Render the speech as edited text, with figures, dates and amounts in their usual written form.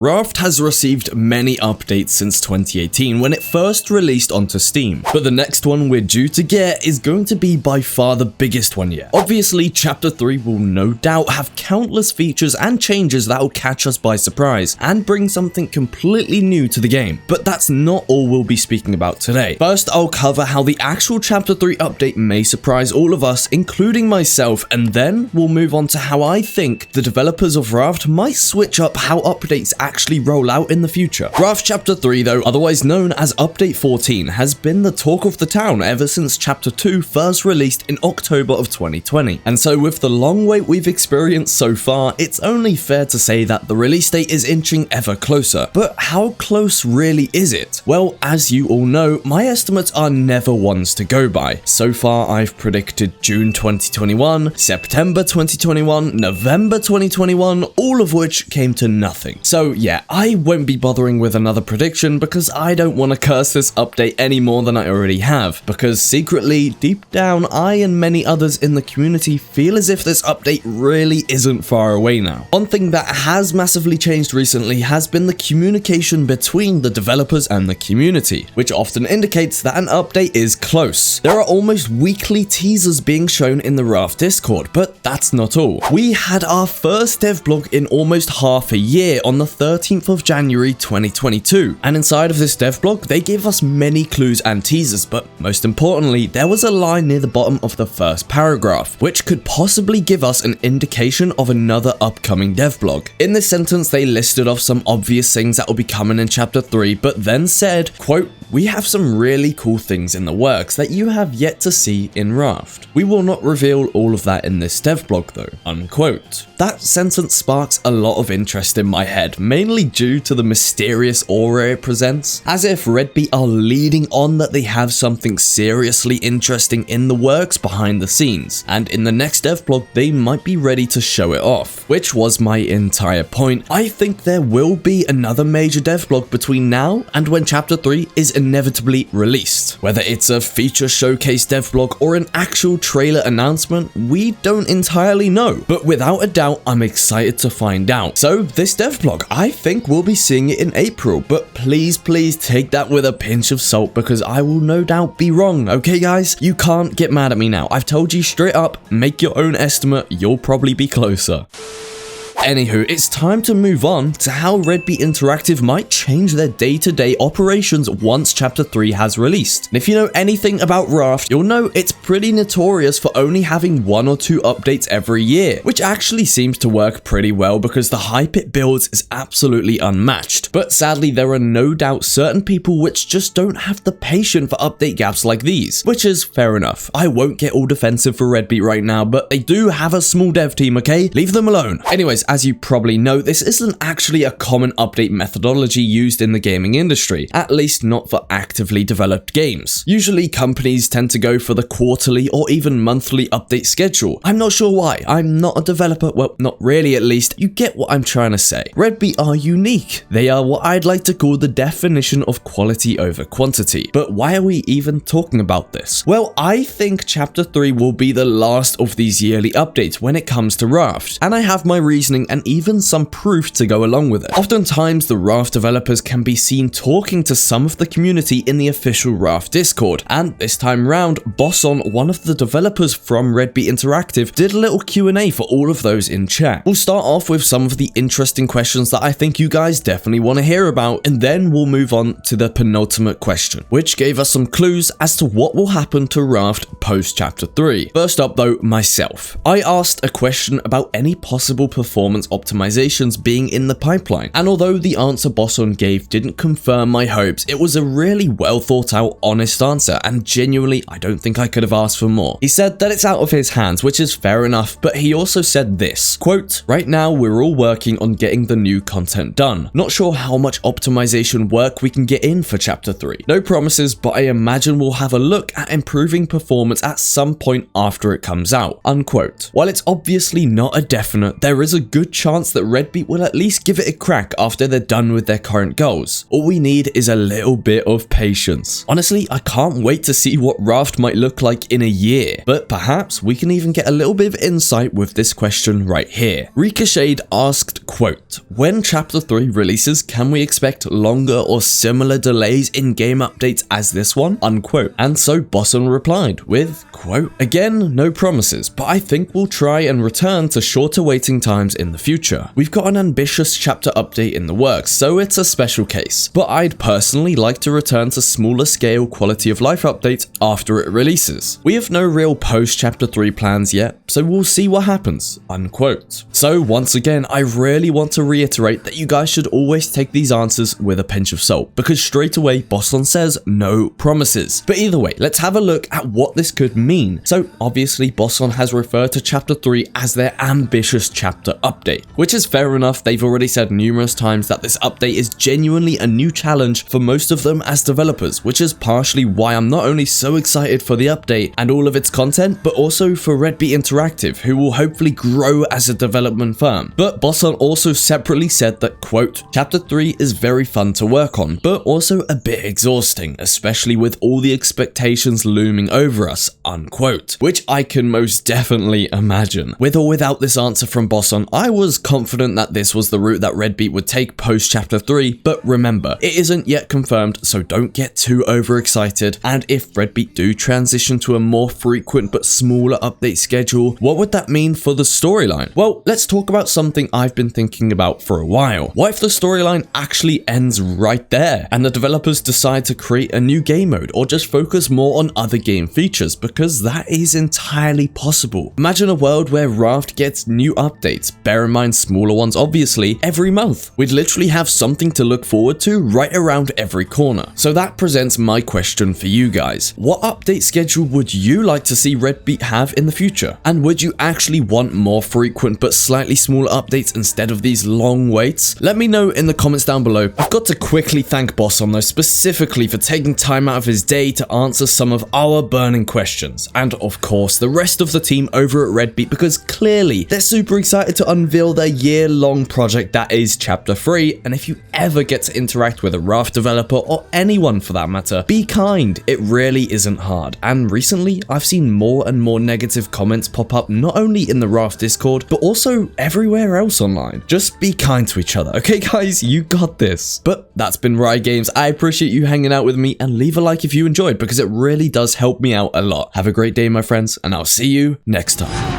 Raft has received many updates since 2018 when it first released onto Steam, but the next one we're due to get is going to be by far the biggest one yet. Obviously, Chapter 3 will no doubt have countless features and changes that will catch us by surprise and bring something completely new to the game, but that's not all we'll be speaking about today. First, I'll cover how the actual Chapter 3 update may surprise all of us, including myself, and then we'll move on to how I think the developers of Raft might switch up how updates actually roll out in the future. Raft Chapter 3, though otherwise known as Update 14, has been the talk of the town ever since Chapter 2 first released in October of 2020. And so with the long wait we've experienced so far, it's only fair to say that the release date is inching ever closer. But how close really is it? Well, as you all know, my estimates are never ones to go by. So far, I've predicted June 2021, September 2021, November 2021, all of which came to nothing. So yeah, I won't be bothering with another prediction because I don't want to curse this update any more than I already have, because secretly, deep down, I and many others in the community feel as if this update really isn't far away now. One thing that has massively changed recently has been the communication between the developers and the community, which often indicates that an update is close. There are almost weekly teasers being shown in the Raft Discord, but that's not all. We had our first dev blog in almost half a year on the 13th of January 2022, and inside of this dev blog they gave us many clues and teasers, but most importantly there was a line near the bottom of the first paragraph which could possibly give us an indication of another upcoming dev blog. In this sentence they listed off some obvious things that will be coming in Chapter 3, but then said, quote, "We have some really cool things in the works that you have yet to see in Raft. We will not reveal all of that in this dev blog though," unquote. That sentence sparks a lot of interest in my head, mainly due to the mysterious aura it presents, as if Redbeet are leading on that they have something seriously interesting in the works behind the scenes, and in the next dev blog they might be ready to show it off, which was my entire point. I think there will be another major dev blog between now and when Chapter 3 is inevitably released. Whether it's a feature showcase dev blog or an actual trailer announcement, we don't entirely know, but without a doubt I'm excited to find out. So this dev blog, I think we'll be seeing it in April, but please take that with a pinch of salt because I will no doubt be wrong, okay guys? You can't get mad at me now. I've told you straight up, make your own estimate, you'll probably be closer. Anywho, it's time to move on to how Redbeet Interactive might change their day-to-day operations once Chapter 3 has released. And if you know anything about Raft, you'll know it's pretty notorious for only having 1 or 2 updates every year, which actually seems to work pretty well because the hype it builds is absolutely unmatched. But sadly, there are no doubt certain people which just don't have the patience for update gaps like these, which is fair enough. I won't get all defensive for Redbeet right now, but they do have a small dev team, okay? Leave them alone. Anyways, as you probably know, this isn't actually a common update methodology used in the gaming industry, at least not for actively developed games. Usually companies tend to go for the quarterly or even monthly update schedule. I'm not sure why. I'm not a developer, well, not really at least. You get what I'm trying to say. Redbeet are unique. They are what I'd like to call the definition of quality over quantity. But why are we even talking about this? Well, I think Chapter 3 will be the last of these yearly updates when it comes to Raft, and I have my reasoning and even some proof to go along with it. Oftentimes, the Raft developers can be seen talking to some of the community in the official Raft Discord, and this time round, Bosson, one of the developers from Redbeet Interactive, did a little Q&A for all of those in chat. We'll start off with some of the interesting questions that I think you guys definitely want to hear about, and then we'll move on to the penultimate question, which gave us some clues as to what will happen to Raft post Chapter 3. First up though, myself. I asked a question about any possible performance optimizations being in the pipeline, and although the answer Bosson gave didn't confirm my hopes, it was a really well thought out, honest answer, and genuinely I don't think I could have asked for more. He said that it's out of his hands, which is fair enough, but he also said this, quote, "Right now we're all working on getting the new content done. Not sure how much optimization work we can get in for Chapter 3. No promises, but I imagine we'll have a look at improving performance at some point after it comes out," unquote. While it's obviously not a definite, there is a good good chance that Redbeet will at least give it a crack after they're done with their current goals. All we need is a little bit of patience. Honestly, I can't wait to see what Raft might look like in a year, but perhaps we can even get a little bit of insight with this question right here. Ricocheted asked, quote, "When Chapter 3 releases, can we expect longer or similar delays in game updates as this one?" Unquote. And so Bosson replied with, quote, "Again, no promises, but I think we'll try and return to shorter waiting times in the future. We've got an ambitious chapter update in the works, so it's a special case, but I'd personally like to return to smaller scale quality of life updates after it releases. We have no real post Chapter 3 plans yet, so we'll see what happens." Unquote. So once again, I really want to reiterate that you guys should always take these answers with a pinch of salt, because straight away Bosson says no promises. But either way, let's have a look at what this could mean. So obviously Bosson has referred to Chapter 3 as their ambitious chapter update, which is fair enough. They've already said numerous times that this update is genuinely a new challenge for most of them as developers, which is partially why I'm not only so excited for the update and all of its content, but also for Redbeet Interactive, who will hopefully grow as a development firm. But Bosson also separately said that, quote, "Chapter 3 is very fun to work on, but also a bit exhausting, especially with all the expectations looming over us," unquote. Which I can most definitely imagine. With or without this answer from Bosson, I was confident that this was the route that Redbeet would take post Chapter 3, but remember, it isn't yet confirmed, so don't get too overexcited. And if Redbeet do transition to a more frequent but smaller update schedule, what would that mean for the storyline? Well, let's talk about something I've been thinking about for a while. What if the storyline actually ends right there, and the developers decide to create a new game mode, or just focus more on other game features, because that is entirely possible. Imagine a world where Raft gets new updates, bear in mind smaller ones obviously, every month. We'd literally have something to look forward to right around every corner. So that presents my question for you guys. What update schedule would you like to see Redbeet have in the future? And would you actually want more frequent but slightly smaller updates instead of these long waits? Let me know in the comments down below. I've got to quickly thank Bosson though, specifically for taking time out of his day to answer some of our burning questions, and of course the rest of the team over at Redbeet, because clearly they're super excited to unveil their year-long project that is Chapter 3. And if you ever get to interact with a Raft developer, or anyone for that matter, be kind. It really isn't hard. And recently I've seen more and more negative comments pop up, not only in the Raft Discord, but also everywhere else online. Just be kind to each other, okay guys? You got this. But that's been Riot Games. I appreciate you hanging out with me, and leave a like if you enjoyed, because it really does help me out a lot. Have a great day, my friends, and I'll see you next time.